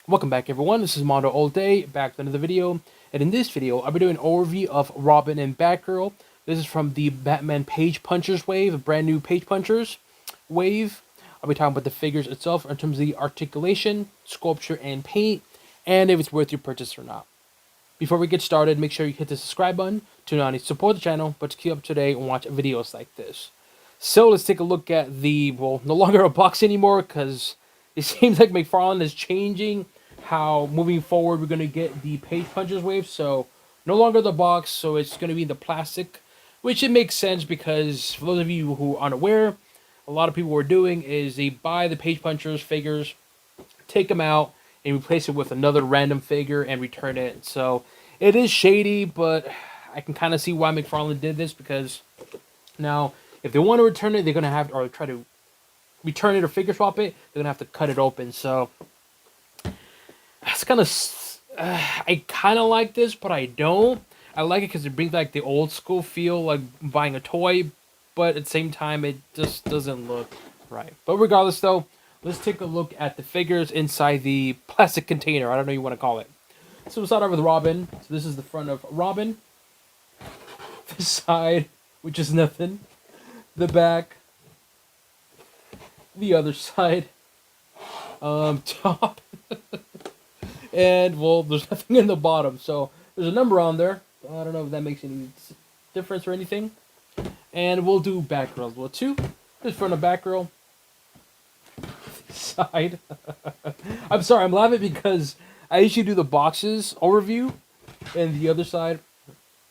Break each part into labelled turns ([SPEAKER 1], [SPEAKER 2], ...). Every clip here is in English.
[SPEAKER 1] Welcome back everyone, this is MandoAllDay, back with another video, and in this video, I'll be doing an overview of Robin and Batgirl. This is from the Batman Page Punchers wave, a brand new Page Punchers wave. I'll be talking about the figures itself in terms of the articulation, sculpture, and paint, and if it's worth your purchase or not. Before we get started, make sure you hit the subscribe button to not only support the channel, but to keep up to date and watch videos like this. So let's take a look at the, well, no longer a box anymore, because it seems like McFarlane is changing how moving forward we're going to get the Page Punchers wave. So no longer the box, so it's going to be the plastic, which it makes sense because for those of you who are unaware, a lot of people were doing is they buy the Page Punchers figures, take them out, and replace it with another random figure and return it. So it is shady, but I can kind of see why McFarlane did this, because now if they want to return it, they're going to have to, or try to return it or figure swap it, they're going to have to cut it open. So that's kind of, I kind of like this, but I don't. I like it because it brings back the old school feel, like buying a toy, but at the same time, it just doesn't look right. But regardless, though, let's take a look at the figures inside the plastic container. I don't know what you want to call it. So we'll start off with Robin. So this is the front of Robin. The side, which is nothing. The back. The other side. Top. And, well, there's nothing in the bottom. So there's a number on there. I don't know if that makes any difference or anything. And we'll do Batgirl as well, too. This front of Batgirl. Side. I'm sorry, I'm laughing because I usually do the boxes overview and the other side,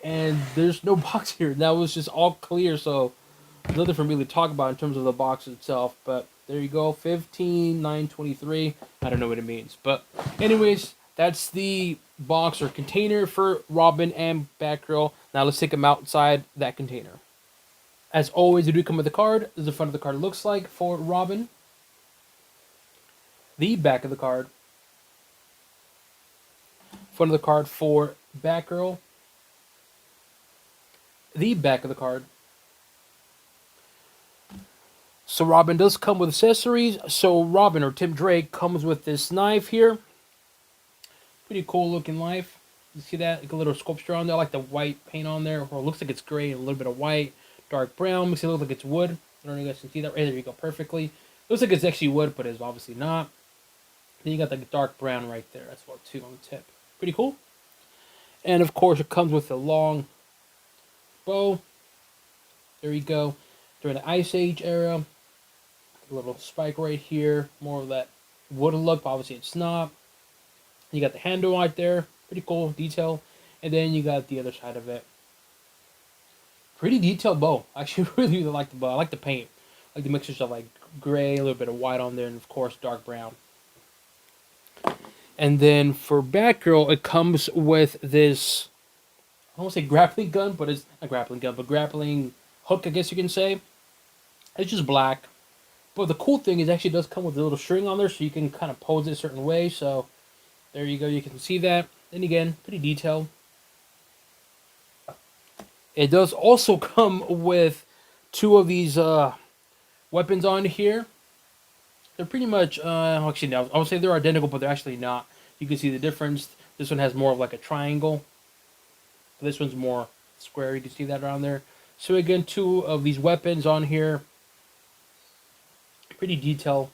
[SPEAKER 1] and there's no box here. That was just all clear, so there's nothing for me to talk about in terms of the box itself. But there you go, 15,923. I don't know what it means, but anyways, that's the box or container for Robin and Batgirl. Now let's take them outside that container. As always, they do come with a card. This is the front of the card looks like for Robin. The back of the card. Front of the card for Batgirl. The back of the card. So Robin does come with accessories. So Robin, or Tim Drake, comes with this knife here. Pretty cool looking knife. You see that? Like a little sculpture on there. I like the white paint on there. Or it looks like it's gray and a little bit of white. Dark brown. Makes it look like it's wood. I don't know if you guys can see that. Right there you go. Perfectly. Looks like it's actually wood, but it's obviously not. Then you got the dark brown right there as well too on the tip. Pretty cool. And of course it comes with a long bow. There you go. During the Ice Age era. A little spike right here. More of that wood look, but obviously it's not. You got the handle right there. Pretty cool detail. And then you got the other side of it. Pretty detailed bow. I actually really like the bow. I like the paint. I like the mixtures of like gray, a little bit of white on there, and of course dark brown. And then for Batgirl, it comes with this, I don't want to say grappling gun, but it's not grappling gun, but grappling hook, I guess you can say. It's just black. But the cool thing is it actually does come with a little string on there, so you can kind of pose it a certain way. So there you go, you can see that. And again, pretty detailed. It does also come with two of these weapons on here. They're pretty much, actually, no, I would say they're identical, but they're actually not. You can see the difference. This one has more of like a triangle. This one's more square. You can see that around there. So again, two of these weapons on here. Pretty detailed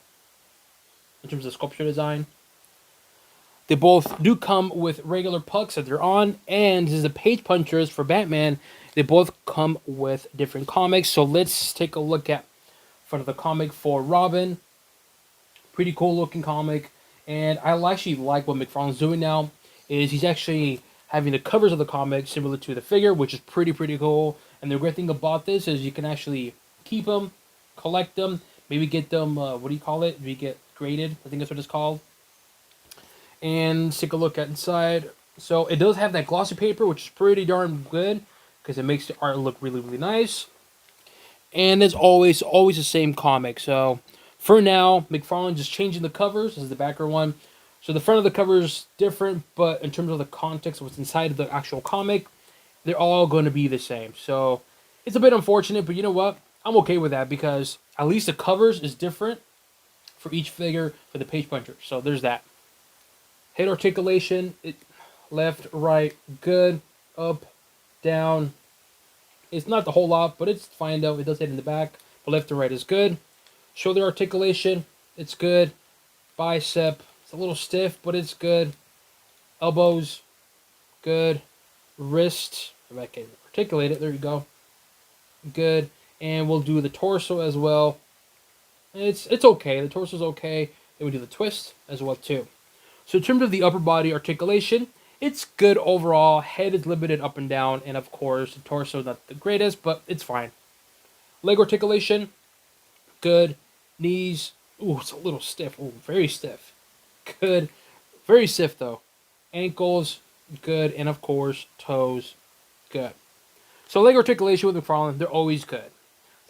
[SPEAKER 1] in terms of sculpture design. They both do come with regular pucks that they're on. And this is the Page Punchers for Batman. They both come with different comics. So let's take a look at front of the comic for Robin. Pretty cool looking comic, and I actually like what McFarlane's doing now. Is he's actually having the covers of the comic similar to the figure, which is pretty cool. And the great thing about this is you can actually keep them, collect them, maybe get them. What do you call it? We get graded. I think that's what it's called. And let's take a look at inside. So it does have that glossy paper, which is pretty darn good because it makes the art look really nice. And it's always the same comic. So for now, McFarlane just changing the covers. This is the backer one. So the front of the cover is different, but in terms of the context of what's inside of the actual comic, they're all going to be the same. So it's a bit unfortunate, but you know what? I'm okay with that because at least the covers is different for each figure for the Page Puncher. So there's that. Head articulation, left, right, good. Up, down. It's not the whole lot, but it's fine though. It does hit in the back. But left and right is good. Shoulder articulation, it's good. Bicep, it's a little stiff, but it's good. Elbows, good. Wrist, if I can articulate it, there you go. Good. And we'll do the torso as well. It's okay. The torso's okay. Then we do the twist as well too. So in terms of the upper body articulation, it's good overall. Head is limited up and down, and of course the torso not the greatest, but it's fine. Leg articulation, good. Knees, ooh, it's a little stiff. Ooh, very stiff. Good. Very stiff though. Ankles, good, and of course toes, good. So leg articulation with McFarlane, they're always good.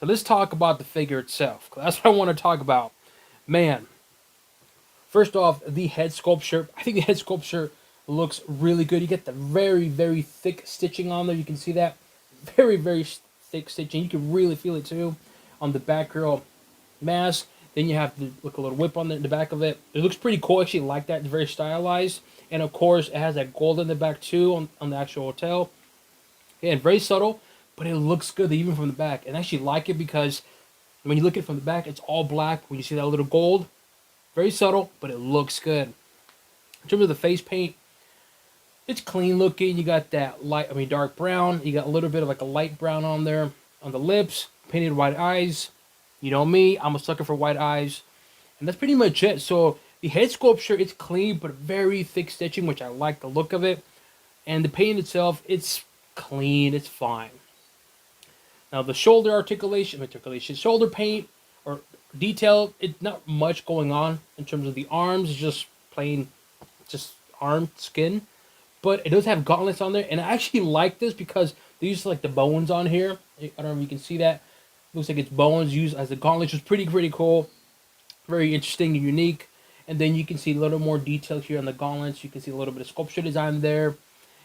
[SPEAKER 1] So let's talk about the figure itself. That's what I want to talk about. Man, first off, the head sculpture. I think the head sculpture looks really good. You get the very, very thick stitching on there. You can see that. Very, very thick stitching. You can really feel it too on the Batgirl mask. Then you have the look a little whip on the back of it. It looks pretty cool. I actually like that. It's very stylized. And of course, it has that gold in the back too on the actual hotel. Again, very subtle, but it looks good even from the back. And I actually like it because when you look at it from the back, it's all black. When you see that little gold, very subtle, but it looks good. In terms of the face paint, it's clean looking. You got that dark brown. You got a little bit of like a light brown on there on the lips. Painted white eyes. You know me, I'm a sucker for white eyes. And that's pretty much it. So the head sculpture, it's clean, but very thick stitching, which I like the look of it. And the paint itself, it's clean, it's fine. Now the shoulder shoulder paint or detail, it's not much going on in terms of the arms. It's just plain, just arm skin. But it does have gauntlets on there. And I actually like this because they use like the bones on here. I don't know if you can see that. Looks like it's bones used as the gauntlets, which is pretty cool. Very interesting and unique. And then you can see a little more detail here on the gauntlets. You can see a little bit of sculpture design there.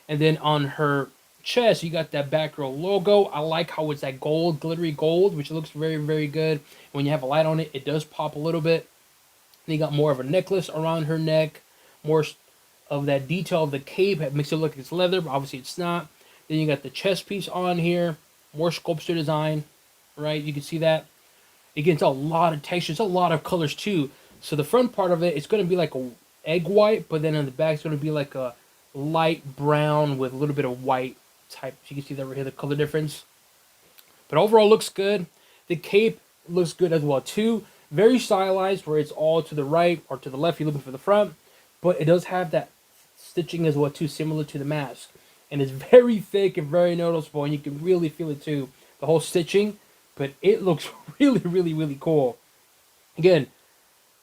[SPEAKER 1] And then on her chest, you got that Batgirl logo. I like how it's that gold, glittery gold, which looks very good. When you have a light on it, it does pop a little bit. Then you got more of a necklace around her neck. More of that detail of the cape. It makes it look like it's leather, but obviously it's not. Then you got the chest piece on here. More sculpture design. Right, you can see that. Again, it's a lot of textures, a lot of colors too. So the front part of it, it's going to be like a egg white, but then on the back, it's going to be like a light brown with a little bit of white type. So you can see that right here, the color difference. But overall, looks good. The cape looks good as well too. Very stylized, where it's all to the right or to the left. You're looking for the front, but it does have that stitching as well too, similar to the mask, and it's very thick and very noticeable, and you can really feel it too. The whole stitching. But it looks really cool. Again,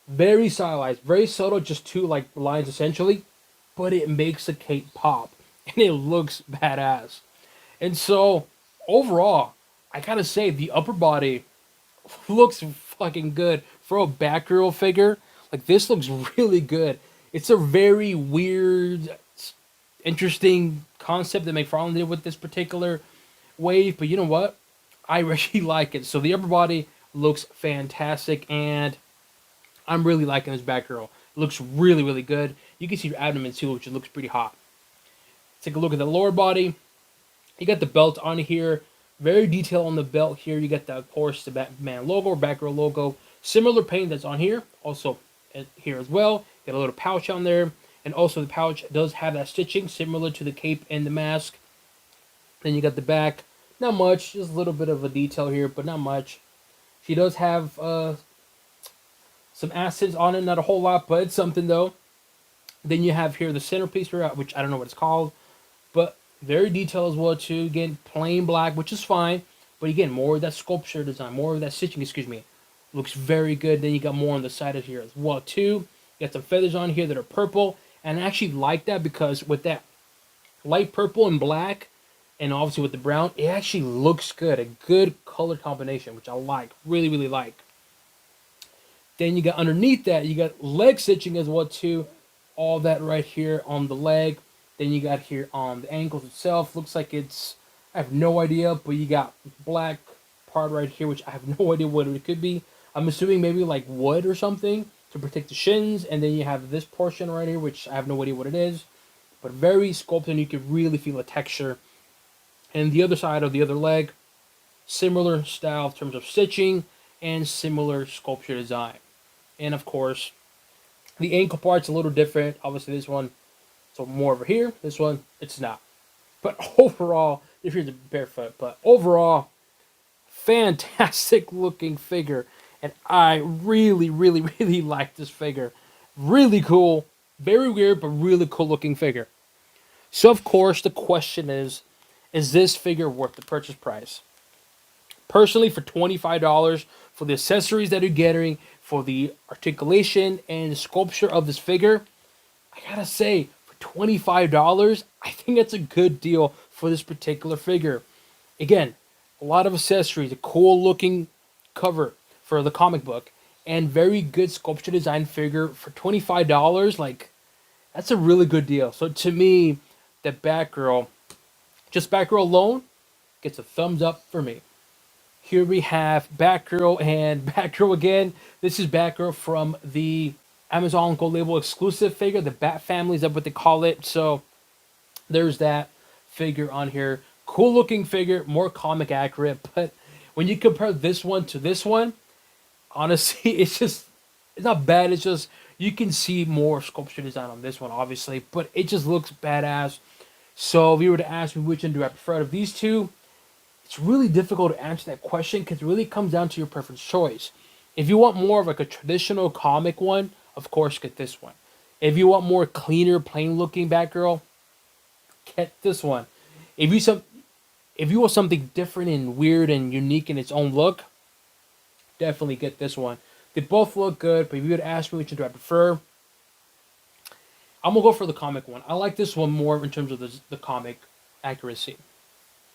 [SPEAKER 1] very stylized, very subtle, just two like lines essentially, but it makes the cape pop, and it looks badass. And so, overall, I gotta say the upper body looks fucking good for a Batgirl figure. Like this looks really good. It's a very weird, interesting concept that McFarlane did with this particular wave, but you know what? I really like it. So the upper body looks fantastic, and I'm really liking this Batgirl. It looks really good. You can see her abdomen too, which looks pretty hot. Take a look at the lower body. You got the belt on here. Very detailed on the belt here. You got the, of course, the Batman logo or Batgirl logo. Similar paint that's on here. Also here as well. Got a little pouch on there. And also the pouch does have that stitching similar to the cape and the mask. Then you got the back. Not much, just a little bit of a detail here, but not much. She does have some accents on it, not a whole lot, but it's something though. Then you have here the centerpiece, which I don't know what it's called, but very detailed as well too. Again, plain black, which is fine, but again, more of that sculpture design, more of that stitching, looks very good. Then you got more on the side of here as well too. You got some feathers on here that are purple, and I actually like that because with that light purple and black, and obviously with the brown, it actually looks good. A good color combination, which I like. Really like. Then you got underneath that, you got leg stitching as well too. All that right here on the leg. Then you got here on the ankles itself. Looks like it's, I have no idea, but you got black part right here, which I have no idea what it could be. I'm assuming maybe like wood or something to protect the shins, and then you have this portion right here, which I have no idea what it is, but very sculpted, and you can really feel the texture. And the other side of the other leg, similar style in terms of stitching and similar sculpture design. And of course, the ankle part's a little different. Obviously, this one, so more over here. This one, it's not. But overall, if you're the barefoot, but overall, fantastic looking figure. And I really, really, really like this figure. Really cool. Very weird, but really cool looking figure. So, of course, the question is this figure worth the purchase price? Personally, for $25, for the accessories that you're getting, for the articulation and the sculpture of this figure, I gotta say, for $25, I think that's a good deal for this particular figure. Again, a lot of accessories, a cool looking cover for the comic book, and very good sculpture design figure for $25. Like, that's a really good deal. So to me, that Batgirl, just Batgirl alone, gets a thumbs up for me. Here we have Batgirl and Batgirl again. This is Batgirl from the Amazon Gold Label exclusive figure. The Bat Family is what they call it. So there's that figure on here. Cool looking figure, more comic accurate. But when you compare this one to this one, honestly, it's not bad. It's just you can see more sculpture design on this one, obviously. But it just looks badass. So if you were to ask me which one do I prefer out of these two, it's really difficult to answer that question because it really comes down to your preference choice. If you want more of like a traditional comic one, of course, get this one. If you want more cleaner, plain looking Batgirl, get this one. If you want something different and weird and unique in its own look, definitely get this one. They both look good, but if you would ask me which one do I prefer, I'm gonna go for the comic one. I like this one more in terms of the comic accuracy.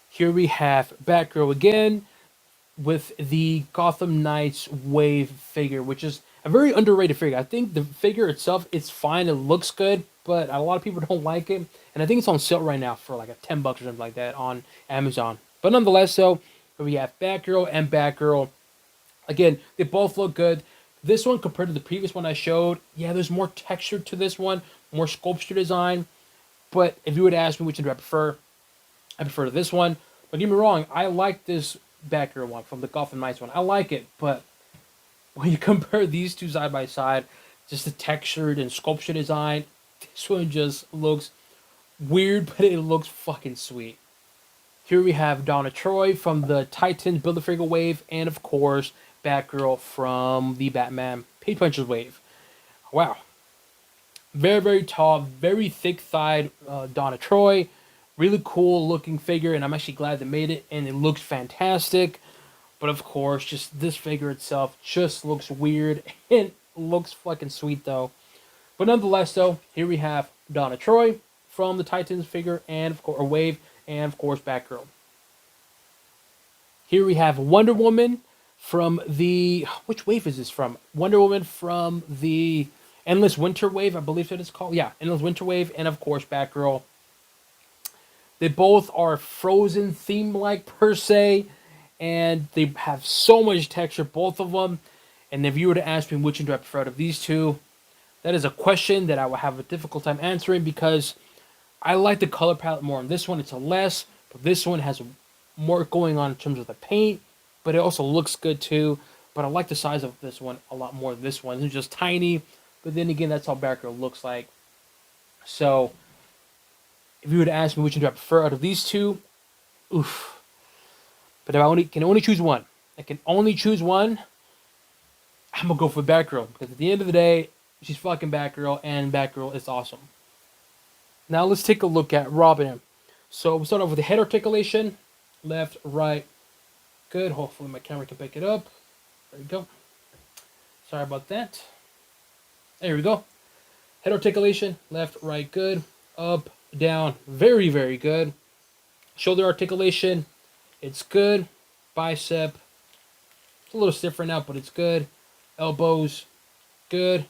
[SPEAKER 1] Here we have Batgirl again with the Gotham Knights Wave figure, which is a very underrated figure. I think the figure itself, it's fine, it looks good, but a lot of people don't like it. And I think it's on sale right now for like a $10 or something like that on Amazon. But nonetheless, so we have Batgirl and Batgirl. Again, they both look good. This one compared to the previous one I showed, yeah, there's more texture to this one, more sculpture design. But if you would ask me which one do I prefer to this one. Don't get me wrong, I like this Batgirl one from the Gotham Knights one. I like it, but when you compare these two side by side, just the textured and sculpture design, this one just looks weird, but it looks fucking sweet. Here we have Donna Troy from the Titans Build-A-Figure wave, and of course, Batgirl from the Batman Page Punchers wave. Wow. Very, very tall, very thick-thighed Donna Troy. Really cool looking figure, and I'm actually glad they made it, and it looks fantastic. But of course, just this figure itself just looks weird and looks fucking sweet though. But nonetheless, though, here we have Donna Troy from the Titans figure and of course, or wave, and of course Batgirl. Here we have Wonder Woman from the, which wave is this from? Wonder Woman from the Endless Winter wave, I believe that it's called. Yeah, Endless Winter wave, and of course Batgirl. They both are Frozen theme like per se, and they have so much texture, both of them. And if you were to ask me which one do I prefer out of these two, that is a question that I will have a difficult time answering because I like the color palette more on this one. It's a less, but this one has more going on in terms of the paint, but it also looks good too. But I like the size of this one a lot more than this one. It's just tiny, but then again, that's how Batgirl looks like. So if you were to ask me which one do I prefer out of these two, oof. But if I can only choose one, I'm gonna go for Batgirl because at the end of the day, she's fucking Batgirl, and Batgirl is awesome. Now let's take a look at Robin. So we'll start off with the head articulation, left, right, good. Hopefully my camera can pick it up. There we go. Sorry about that. There we go. Head articulation, left, right, good. Up, down, very, very good. Shoulder articulation, it's good. Bicep, it's a little stiff right now, but it's good. Elbows, good.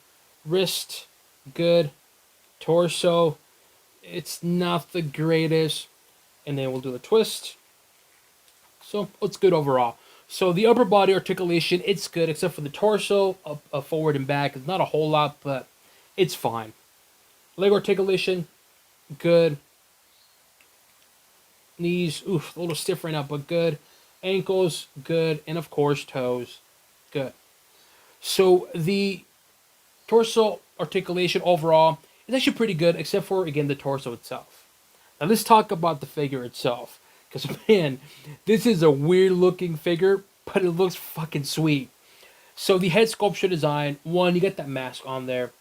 [SPEAKER 1] Wrist, good. Torso, it's not the greatest. And then we'll do the twist. So it's good overall. So the upper body articulation, it's good, except for the torso, up forward and back. It's not a whole lot, but it's fine. Leg articulation, good. Knees, oof, a little stiff right now, but good. Ankles, good. And of course, toes, good. So the torso articulation overall is actually pretty good, except for, again, the torso itself. Now let's talk about the figure itself. Because, man, this is a weird looking figure, but it looks fucking sweet. So the head sculpture design, one, you get that mask on there.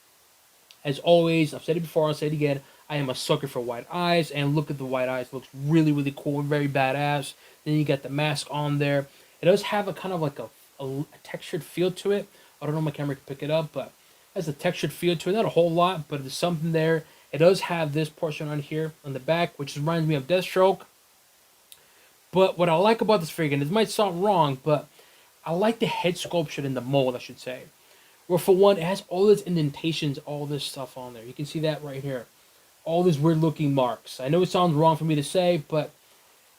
[SPEAKER 1] As always, I've said it before, I'll say it again, I am a sucker for white eyes, and look at the white eyes, it looks really, really cool and very badass. Then you get the mask on there. It does have a kind of like a textured feel to it. I don't know if my camera can pick it up, but it has a textured feel to it. Not a whole lot, but there's something there. It does have this portion on here on the back, which reminds me of Deathstroke. But what I like about this figure, and this might sound wrong, but I like the head sculpture in the mold, I should say. Where for one, it has all these indentations, all this stuff on there. You can see that right here. All these weird looking marks. I know it sounds wrong for me to say, but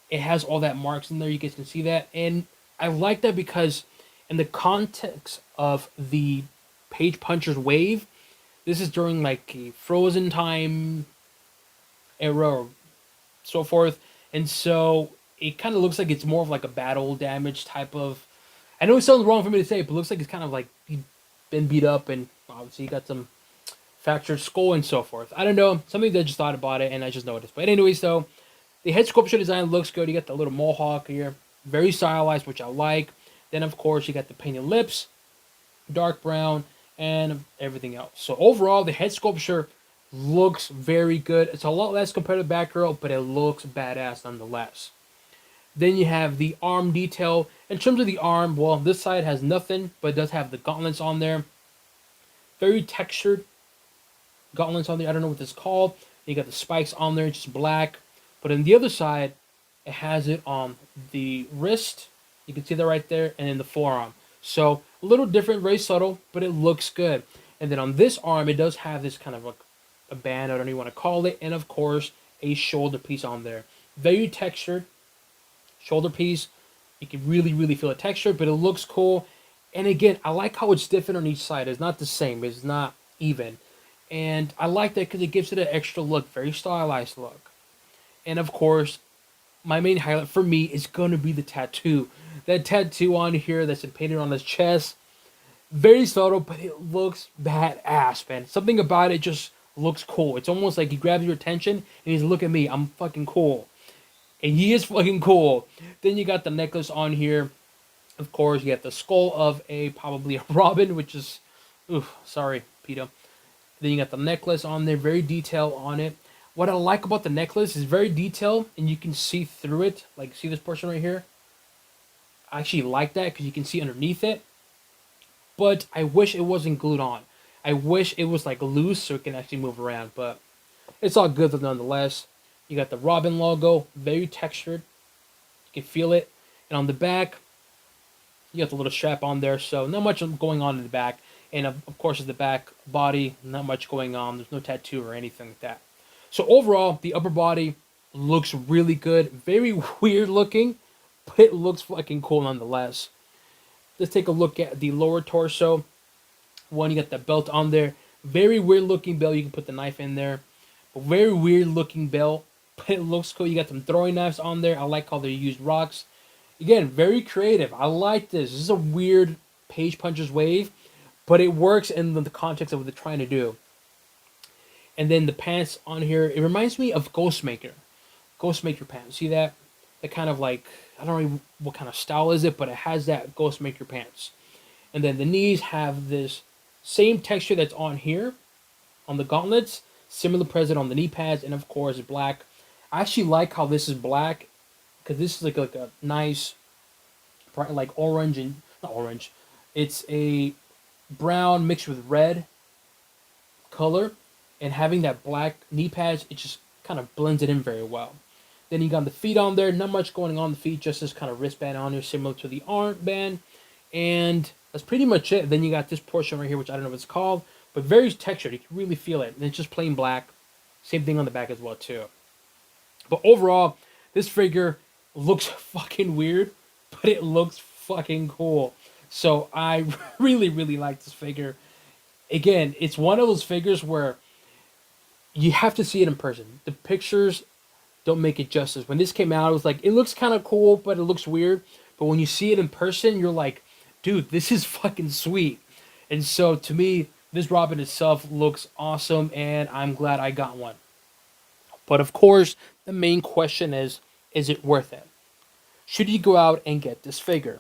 [SPEAKER 1] it has all that marks in there. You guys can see that. And I like that because in the context of the Page Punchers wave, this is during like a frozen time era or so forth. And so it kind of looks like it's more of like a battle damage type of... I know it sounds wrong for me to say, but it looks like it's kind of like been beat up, and obviously you got some fractured skull and so forth. I don't know, something that I just thought about it and I just noticed. But anyways, though, the head sculpture design looks good. You got the little mohawk here, very stylized, which I like. Then of course you got the painted lips, dark brown, and everything else. So overall, the head sculpture looks very good. It's a lot less compared to Batgirl, but it looks badass nonetheless. Then you have the arm detail. In terms of the arm, well, this side has nothing, but it does have the gauntlets on there. Very textured gauntlets on there. I don't know what this is called. You got the spikes on there, just black. But on the other side, it has it on the wrist. You can see that right there, and in the forearm. So a little different, very subtle, but it looks good. And then on this arm, it does have this kind of like a band, I don't even want to call it, and of course, a shoulder piece on there. Very textured shoulder piece. You can really, really feel the texture, but it looks cool. And again, I like how it's different on each side. It's not the same. It's not even. And I like that because it gives it an extra look, very stylized look. And of course, my main highlight for me is going to be the tattoo. That tattoo on here that's been painted on his chest. Very subtle, but it looks badass, man. Something about it just looks cool. It's almost like he grabs your attention and he's, look at me, I'm fucking cool. And he is fucking cool. Then you got the necklace on here. Of course, you got the skull of probably a Robin, which is, oof, sorry, Peter. Then you got the necklace on there, very detailed on it. What I like about the necklace is very detailed, and you can see through it. Like, see this portion right here? I actually like that because you can see underneath it. But I wish it wasn't glued on. I wish it was like loose so it can actually move around. But it's all good nonetheless. You got the Robin logo, very textured. You can feel it. And on the back, you got the little strap on there. So not much going on in the back. And of course, the back body, not much going on. There's no tattoo or anything like that. So overall, the upper body looks really good. Very weird looking, but it looks fucking cool nonetheless. Let's take a look at the lower torso. One, you got the belt on there. Very weird looking belt. You can put the knife in there. But very weird looking belt, but it looks cool. You got some throwing knives on there. I like how they used rocks. Again, very creative. I like this. This is a weird Page Punchers wave, but it works in the context of what they're trying to do. And then the pants on here, it reminds me of Ghostmaker. Ghostmaker pants. See that? That kind of like, I don't know what kind of style is it, but it has that Ghostmaker pants. And then the knees have this same texture that's on here, on the gauntlets, similar present on the knee pads, and of course black. I actually like how this is black, because this is like a nice, bright, like orange and, not orange, it's a brown mixed with red color, and having that black knee pads, it just kind of blends it in very well. Then you got the feet on there, not much going on the feet, just this kind of wristband on here, similar to the armband, and that's pretty much it. Then you got this portion right here, which I don't know what it's called, but very textured. You can really feel it. And it's just plain black. Same thing on the back as well, too. But overall, this figure looks fucking weird, but it looks fucking cool. So I really, really like this figure. Again, it's one of those figures where you have to see it in person. The pictures don't make it justice. When this came out, it was like, it looks kind of cool, but it looks weird. But when you see it in person, you're like, dude, this is fucking sweet. And so to me, this Robin itself looks awesome, and I'm glad I got one. But of course, the main question is it worth it? Should you go out and get this figure?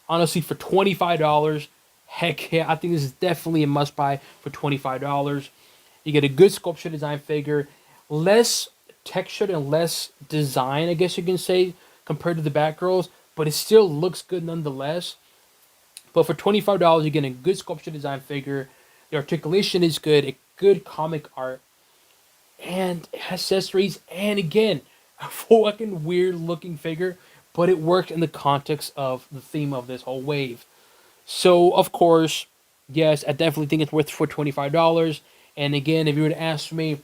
[SPEAKER 1] Honestly, for $25, heck yeah, I think this is definitely a must buy for $25. You get a good sculpture design figure, less textured and less design, I guess you can say, compared to the Batgirls, but it still looks good nonetheless. But for $25, you're getting a good sculpture design figure. The articulation is good, a good comic art, and accessories, and again, a fucking weird looking figure, but it worked in the context of the theme of this whole wave. So, of course, yes, I definitely think it's worth for $25. And again, if you were to ask me,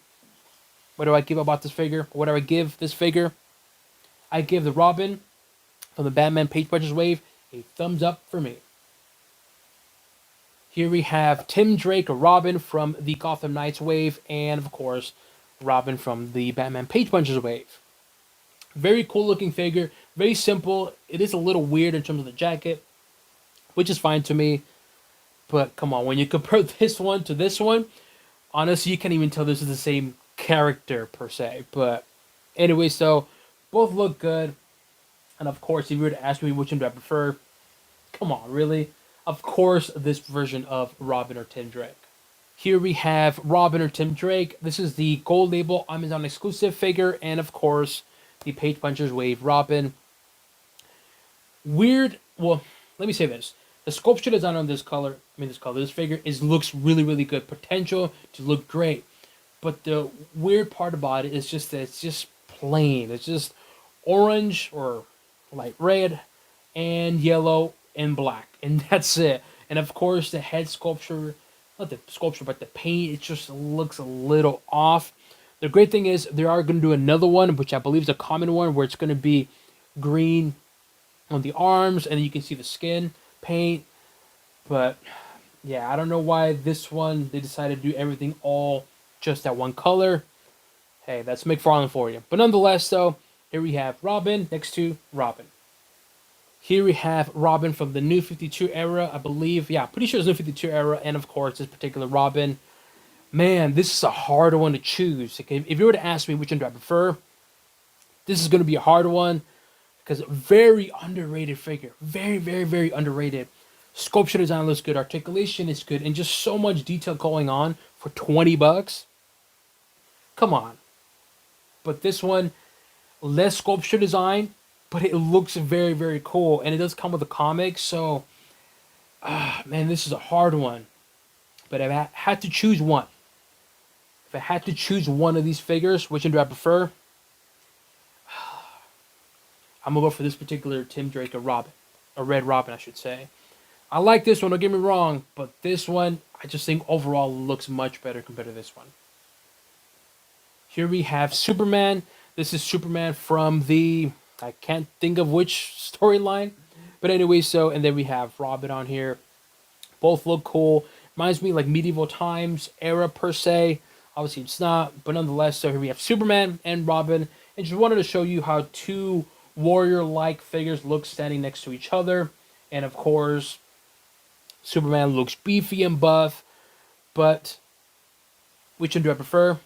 [SPEAKER 1] what do I give about this figure? What do I give this figure? I give the Robin from the Batman Page Punchers wave a thumbs up for me. Here we have Tim Drake, Robin from the Gotham Knights wave, and of course, Robin from the Batman Page Punchers wave. Very cool looking figure, very simple. It is a little weird in terms of the jacket, which is fine to me. But come on, when you compare this one to this one, honestly, you can't even tell this is the same character per se. But anyway, so both look good. And of course, if you were to ask me which one do I prefer, come on, really? Of course, this version of Robin or Tim Drake. Here we have Robin or Tim Drake. This is the gold label Amazon exclusive figure, and of course, the Page Punchers wave Robin. Weird. Well, let me say this: the sculpture design on this this figure looks really, really good. Potential to look great, but the weird part about it is just that it's just plain. It's just orange or light red and yellow and black, and that's it. And of course, the head sculpture, not the sculpture, but the paint, it just looks a little off. The great thing is they are going to do another one, which I believe is a common one, where it's going to be green on the arms, and you can see the skin paint. But yeah, I don't know why this one they decided to do everything all just that one color. Hey, that's McFarlane for you. But nonetheless, though, here we have Robin next to Robin. Here we have Robin from the New 52 era, I believe. Yeah, pretty sure it's New 52 era, and of course, this particular Robin. Man, this is a hard one to choose. Okay, if you were to ask me which one do I prefer, this is going to be a hard one because very underrated figure. Very, very, very underrated. Sculpture design looks good. Articulation is good. And just so much detail going on for $20. Come on. But this one, less sculpture design, but it looks very, very cool. And it does come with a comic. So, man, this is a hard one. But if I had to choose one, if I had to choose one of these figures, which one do I prefer? I'm going to go for this particular Tim Drake, a Robin. A Red Robin, I should say. I like this one, don't get me wrong. But this one, I just think overall looks much better compared to this one. Here we have Superman. This is Superman from the, I can't think of which storyline. But anyway, so, and then we have Robin on here. Both look cool. Reminds me like medieval times era per se. Obviously it's not, but nonetheless, so here we have Superman and Robin. And just wanted to show you how two warrior-like figures look standing next to each other. And of course, Superman looks beefy and buff. But which one do I prefer?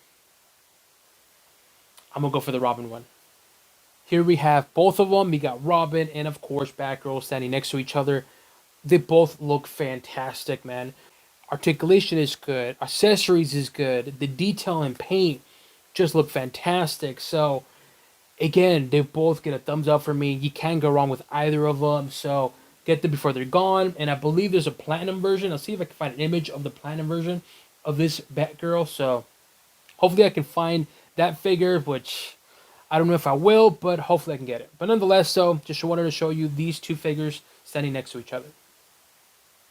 [SPEAKER 1] I'm going to go for the Robin one. Here we have both of them. We got Robin and, of course, Batgirl standing next to each other. They both look fantastic, man. Articulation is good. Accessories is good. The detail and paint just look fantastic. So, again, they both get a thumbs up for me. You can't go wrong with either of them. So, get them before they're gone. And I believe there's a platinum version. I'll see if I can find an image of the platinum version of this Batgirl. So, hopefully I can find that figure, which I don't know if I will, but hopefully I can get it. But nonetheless, so just wanted to show you these two figures standing next to each other.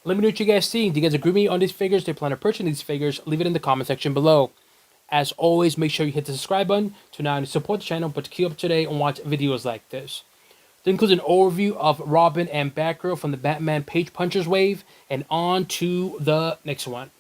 [SPEAKER 1] Let me know what you guys think. Do you guys agree with me on these figures? Do you plan on purchasing these figures? Leave it in the comment section below. As always, make sure you hit the subscribe button to not only support the channel, but to keep up to date and watch videos like this. This includes an overview of Robin and Batgirl from the Batman Page Punchers wave, and on to the next one.